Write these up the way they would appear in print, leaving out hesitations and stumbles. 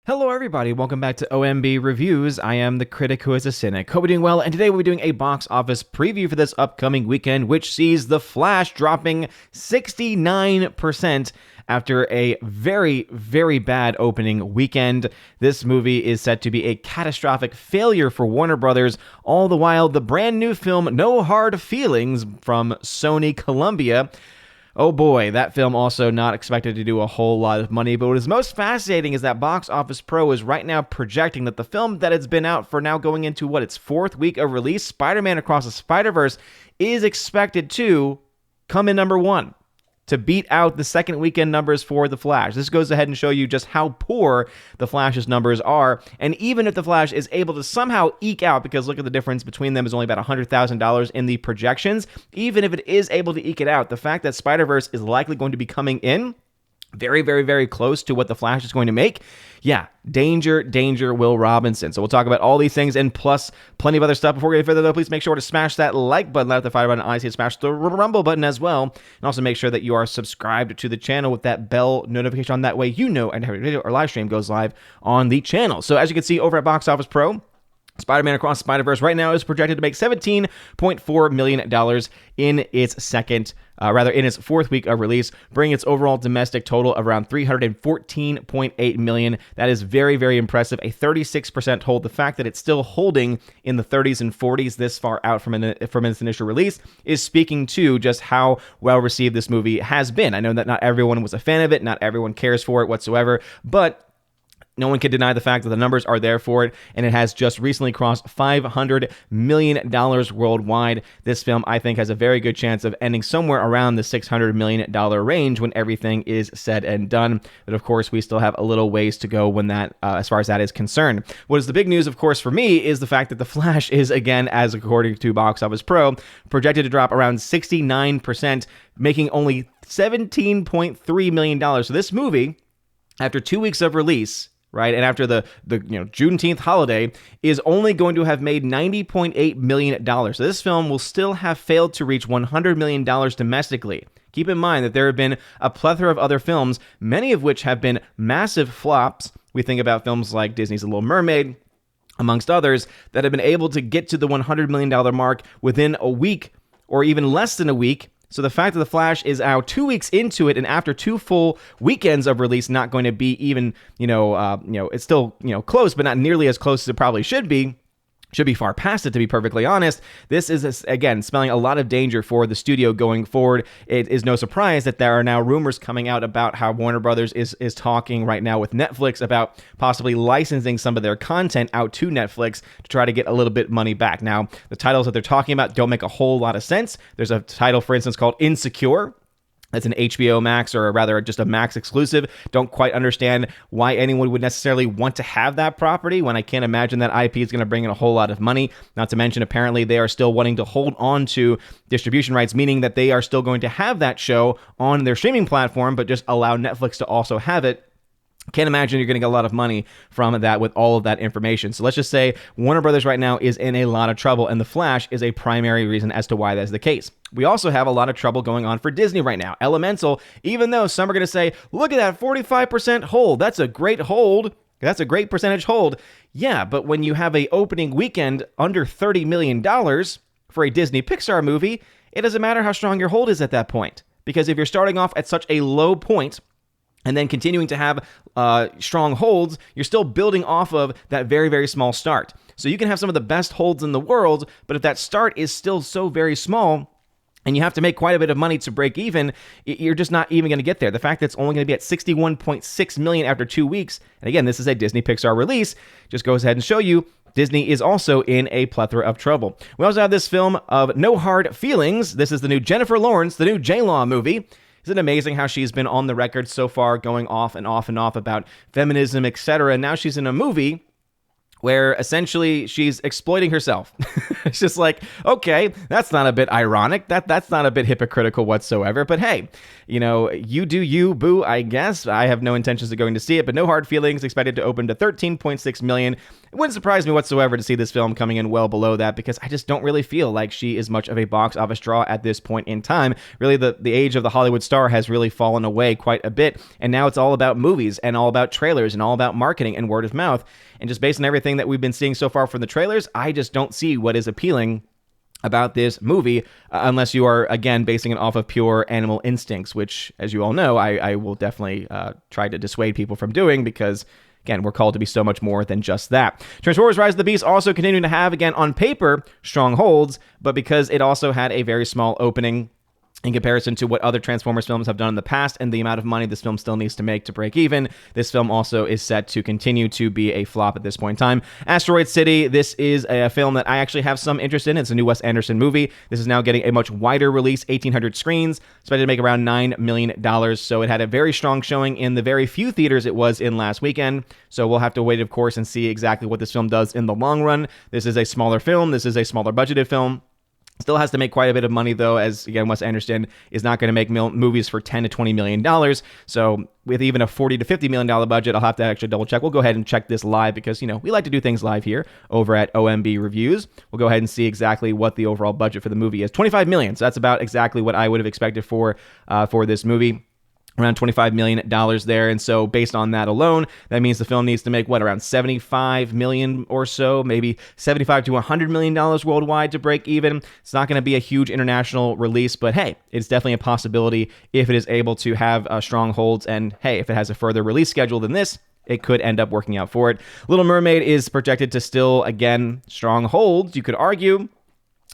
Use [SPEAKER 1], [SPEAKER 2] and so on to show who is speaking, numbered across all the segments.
[SPEAKER 1] Hello everybody, welcome back to OMB Reviews. I am the critic who is a cynic. Hope you're doing well, and today we'll be doing a box office preview for this upcoming weekend, which sees The Flash dropping 69% after a very, very bad opening weekend. This movie is set to be a catastrophic failure for Warner Brothers, all the while the brand new film No Hard Feelings from Sony Columbia. Oh boy, that film also not expected to do a whole lot of money, but what is most fascinating is that Box Office Pro is right now projecting that the film that has been out for now going into its fourth week of release, Spider-Man Across the Spider-Verse, is expected to come in number one, to beat out the second weekend numbers for The Flash. This goes ahead and show you just how poor The Flash's numbers are, and even if The Flash is able to somehow eke out, because look at the difference between them is only about $100,000 in the projections, even if it is able to eke it out, the fact that Spider-Verse is likely going to be coming in very, very, very close to what The Flash is going to make. Yeah, danger, Will Robinson. So we'll talk about all these things and plus plenty of other stuff. Before we get further though, please make sure to smash that like button, let the fire button, I say smash the rumble button as well. And also make sure that you are subscribed to the channel with that bell notification on. That way you know and every video or live stream goes live on the channel. So as you can see over at Box Office Pro, Spider-Man Across the Spider-Verse right now is projected to make $17.4 million in its fourth week of release, bringing its overall domestic total of around $314.8 million. That is very, very impressive. A 36% hold. The fact that it's still holding in the 30s and 40s this far out from its initial release is speaking to just how well received this movie has been. I know that not everyone was a fan of it, not everyone cares for it whatsoever, but no one can deny the fact that the numbers are there for it, and it has just recently crossed $500 million worldwide. This film, I think, has a very good chance of ending somewhere around the $600 million range when everything is said and done. But of course, we still have a little ways to go when that, as far as that is concerned. What is the big news, of course, for me is the fact that The Flash is, again, as according to Box Office Pro, projected to drop around 69%, making only $17.3 million. So this movie, after 2 weeks of release, right, and after the Juneteenth holiday, is only going to have made $90.8 million. So this film will still have failed to reach $100 million domestically. Keep in mind that there have been a plethora of other films, many of which have been massive flops. We think about films like Disney's The Little Mermaid, amongst others, that have been able to get to the $100 million mark within a week or even less than a week. So the fact that The Flash is now 2 weeks into it, and after 2 full weekends of release, not going to be even, it's still, close, but not nearly as close as it probably should be far past it, to be perfectly honest. This is, again, spelling a lot of danger for the studio going forward. It is no surprise that there are now rumors coming out about how Warner Brothers is talking right now with Netflix about possibly licensing some of their content out to Netflix to try to get a little bit money back. Now, the titles that they're talking about don't make a whole lot of sense. There's a title, for instance, called Insecure. That's an HBO Max, or rather just a Max exclusive. Don't quite understand why anyone would necessarily want to have that property when I can't imagine that IP is going to bring in a whole lot of money. Not to mention, apparently, they are still wanting to hold on to distribution rights, meaning that they are still going to have that show on their streaming platform, but just allow Netflix to also have it. Can't imagine you're going to get a lot of money from that with all of that information. So let's just say Warner Brothers right now is in a lot of trouble, and The Flash is a primary reason as to why that is the case. We also have a lot of trouble going on for Disney right now. Elemental, even though some are going to say, look at that 45% hold. That's a great hold. That's a great percentage hold. Yeah, but when you have a opening weekend under $30 million for a Disney Pixar movie, it doesn't matter how strong your hold is at that point. Because if you're starting off at such a low point, and then continuing to have strong holds, you're still building off of that very, very small start. So you can have some of the best holds in the world, but if that start is still so very small, and you have to make quite a bit of money to break even, you're just not even going to get there. The fact that it's only going to be at $61.6 million after 2 weeks, and again, this is a Disney Pixar release, just goes ahead and show you Disney is also in a plethora of trouble. We also have this film of No Hard Feelings. This is the new Jennifer Lawrence, the new J-Law movie. Isn't it amazing how she's been on the record so far going off and off and off about feminism, etc.? And now she's in a movie where essentially she's exploiting herself. It's just like, okay, that's not a bit ironic. That's not a bit hypocritical whatsoever. But hey, you do you, boo, I guess. I have no intentions of going to see it, but No Hard Feelings expected to open to 13.6 million. It wouldn't surprise me whatsoever to see this film coming in well below that, because I just don't really feel like she is much of a box office draw at this point in time. Really, the age of the Hollywood star has really fallen away quite a bit, and now it's all about movies and all about trailers and all about marketing and word of mouth. And just based on everything that we've been seeing so far from the trailers, I just don't see what is appealing about this movie, unless you are, again, basing it off of pure animal instincts, which, as you all know, I will definitely try to dissuade people from doing, because, again, we're called to be so much more than just that. Transformers Rise of the Beast also continuing to have, again, on paper, strong holds, but because it also had a very small opening in comparison to what other Transformers films have done in the past and the amount of money this film still needs to make to break even, this film also is set to continue to be a flop at this point in time. Asteroid City, this is a film that I actually have some interest in. It's a new Wes Anderson movie. This is now getting a much wider release, 1,800 screens, expected to make around $9 million. So it had a very strong showing in the very few theaters it was in last weekend. So we'll have to wait, of course, and see exactly what this film does in the long run. This is a smaller film. This is a smaller budgeted film. Still has to make quite a bit of money, though, as, again, Wes Anderson is not going to make movies for $10 to $20 million. So with even a $40 to $50 million budget, I'll have to actually double check. We'll go ahead and check this live, because, we like to do things live here over at OMB Reviews. We'll go ahead and see exactly what the overall budget for the movie is. $25 million. So that's about exactly what I would have expected for this movie. Around $25 million there. And so based on that alone, that means the film needs to make, around $75 million or so, maybe $75 to $100 million worldwide to break even. It's not going to be a huge international release, but hey, it's definitely a possibility if it is able to have strong holds. And hey, if it has a further release schedule than this, it could end up working out for it. Little Mermaid is projected to still, again, strong holds, you could argue.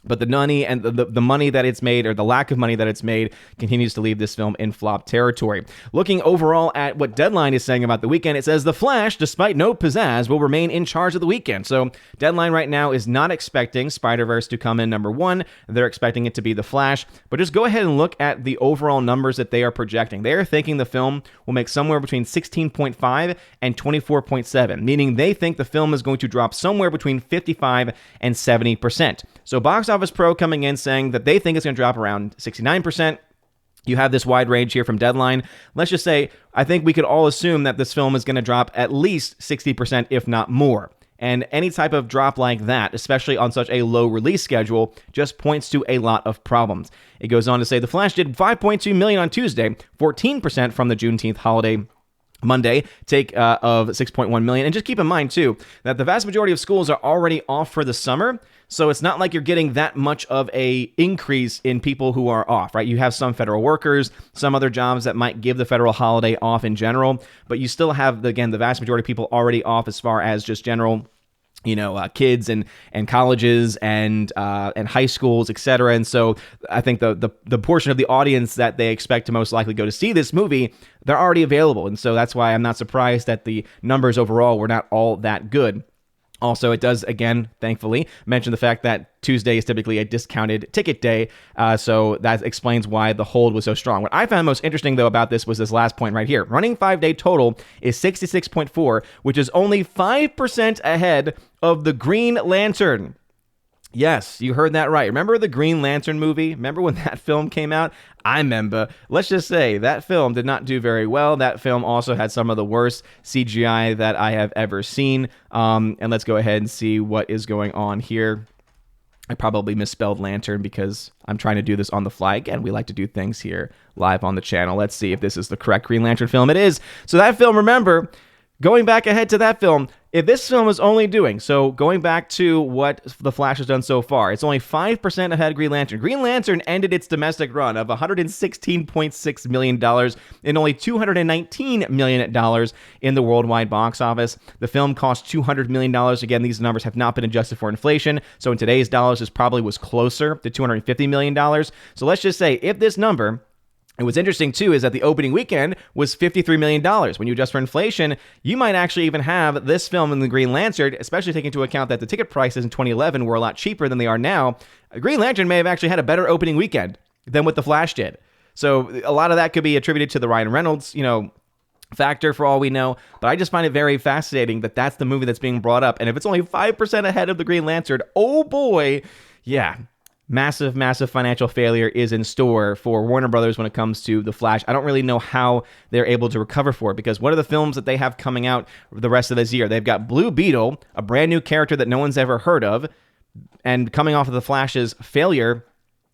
[SPEAKER 1] But the money and the money that it's made, or the lack of money that it's made, continues to leave this film in flop territory. Looking overall at what Deadline is saying about the weekend, it says The Flash, despite no pizzazz, will remain in charge of the weekend. So Deadline right now is not expecting Spider-Verse to come in number one. They're expecting it to be The Flash. But just go ahead and look at the overall numbers that they are projecting. They are thinking the film will make somewhere between 16.5 and 24.7, meaning they think the film is going to drop somewhere between 55 and 70%. So Box Office Pro coming in saying that they think it's going to drop around 69%. You have this wide range here from Deadline. Let's just say, I think we could all assume that this film is going to drop at least 60%, if not more. And any type of drop like that, especially on such a low release schedule, just points to a lot of problems. It goes on to say The Flash did 5.2 million on Tuesday, 14% from the Juneteenth holiday Monday, take of 6.1 million. And just keep in mind, too, that the vast majority of schools are already off for the summer. So it's not like you're getting that much of a increase in people who are off, right? You have some federal workers, some other jobs that might give the federal holiday off in general, but you still have, again, the vast majority of people already off as far as just general, kids and colleges and high schools, etc. And so I think the portion of the audience that they expect to most likely go to see this movie, they're already available. And so that's why I'm not surprised that the numbers overall were not all that good. Also, it does, again, thankfully, mention the fact that Tuesday is typically a discounted ticket day, so that explains why the hold was so strong. What I found most interesting, though, about this was this last point right here. Running 5-day total is 66.4, which is only 5% ahead of the Green Lantern. Yes, you heard that right. Remember the Green Lantern movie? Remember when that film came out? I remember. Let's just say that film did not do very well. That film also had some of the worst CGI that I have ever seen. And let's go ahead and see what is going on here. I probably misspelled lantern because I'm trying to do this on the fly. Again, we like to do things here live on the channel. Let's see if this is the correct Green Lantern film. It is. So that film, remember, going back ahead to that film, if this film is only doing, so going back to what The Flash has done so far, it's only 5% ahead of Green Lantern. Green Lantern ended its domestic run of $116.6 million and only $219 million in the worldwide box office. The film cost $200 million. Again, these numbers have not been adjusted for inflation, so in today's dollars, this probably was closer to $250 million. So let's just say if this number, and what's interesting, too, is that the opening weekend was $53 million. When you adjust for inflation, you might actually even have this film in the Green Lantern, especially taking into account that the ticket prices in 2011 were a lot cheaper than they are now. Green Lantern may have actually had a better opening weekend than what The Flash did. So a lot of that could be attributed to the Ryan Reynolds, factor for all we know, but I just find it very fascinating that that's the movie that's being brought up. And if it's only 5% ahead of the Green Lantern, oh boy, yeah, massive, massive financial failure is in store for Warner Brothers when it comes to The Flash. I don't really know how they're able to recover for it, because what are the films that they have coming out the rest of this year? They've got Blue Beetle, a brand new character that no one's ever heard of, and coming off of The Flash's failure,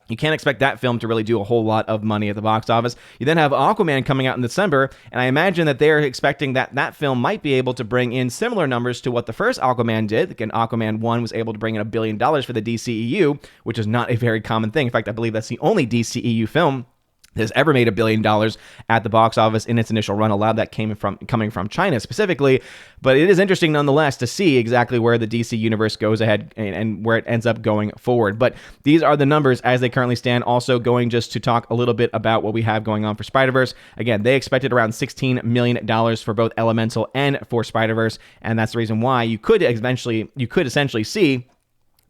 [SPEAKER 1] you can't expect that film to really do a whole lot of money at the box office. You then have Aquaman coming out in December, and I imagine that they're expecting that that film might be able to bring in similar numbers to what the first Aquaman did. Again, Aquaman 1 was able to bring in $1 billion for the DCEU, which is not a very common thing. In fact, I believe that's the only DCEU film that has ever made $1 billion at the box office in its initial run. A lot of that coming from China specifically, but it is interesting nonetheless to see exactly where the DC universe goes ahead and where it ends up going forward. But these are the numbers as they currently stand. Also going just to talk a little bit about what we have going on for Spider-Verse. Again, they expected around $16 million for both Elemental and for Spider-Verse, and that's the reason why you could essentially see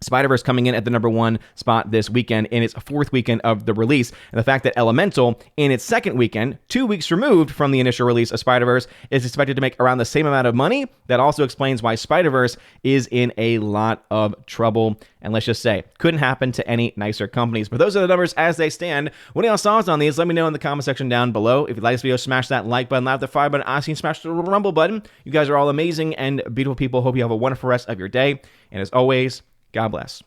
[SPEAKER 1] Spider-Verse coming in at the number 1 spot this weekend in its 4th weekend of the release. And the fact that Elemental, in its 2nd weekend, 2 weeks removed from the initial release of Spider-Verse, is expected to make around the same amount of money, that also explains why Spider-Verse is in a lot of trouble. And let's just say, couldn't happen to any nicer companies. But those are the numbers as they stand. What are y'all's thoughts on these? Let me know in the comment section down below. If you like this video, smash that like button, loud the fire button, asking, smash the rumble button. You guys are all amazing and beautiful people. Hope you have a wonderful rest of your day. And as always, God bless.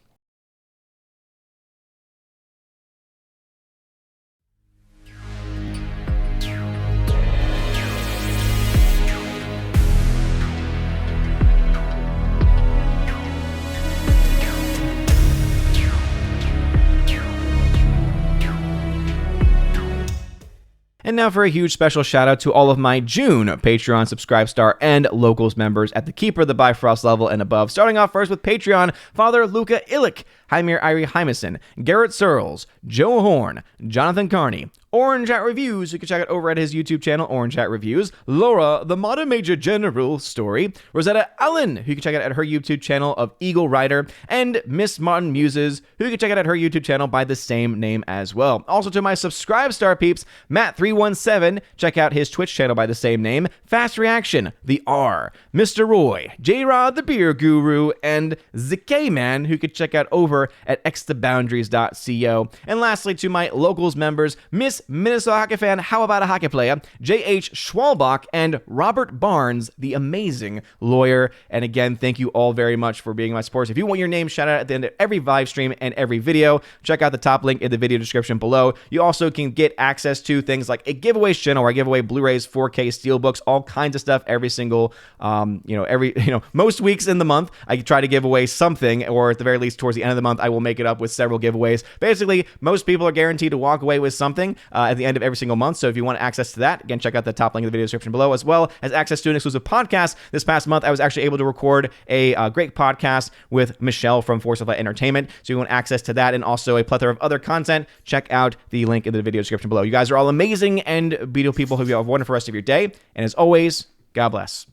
[SPEAKER 1] And now for a huge special shout out to all of my June Patreon, Subscribe Star, and Locals members at the Keeper, the Bifrost level and above. Starting off first with Patreon, Father Luca Illich, Heimir Irie Hymason, Garrett Searles, Joe Horn, Jonathan Carney, Orange Hat Reviews, you can check it over at his YouTube channel, Orange Hat Reviews, Laura, the Modern Major General Story, Rosetta Allen, who you can check out at her YouTube channel of Eagle Rider, and Miss Martin Muses, who you can check out at her YouTube channel by the same name as well. Also to my Subscribe Star peeps, Matt317, check out his Twitch channel by the same name, Fast Reaction, The R, Mr. Roy, J-Rod the Beer Guru, and ZK Man, who you can check out over at xtheboundaries.co. And lastly, to my Locals members, Miss Minnesota Hockey Fan, How About a Hockey Player, J.H. Schwalbach, and Robert Barnes, the amazing lawyer. And again, thank you all very much for being my supporters. If you want your name shout out at the end of every live stream and every video, check out the top link in the video description below. You also can get access to things like a giveaways channel where I give away Blu-rays, 4K steelbooks, all kinds of stuff every single, most weeks in the month. I try to give away something, or at the very least towards the end of the month, I will make it up with several giveaways. Basically, most people are guaranteed to walk away with something at the end of every single month. So if you want access to that, again, check out the top link in the video description below, as well as access to an exclusive podcast. This past month, I was actually able to record a great podcast with Michelle from Force of Light Entertainment. So you want access to that and also a plethora of other content, check out the link in the video description below. You guys are all amazing and beautiful people. Hope you have a wonderful rest of your day. And as always, God bless.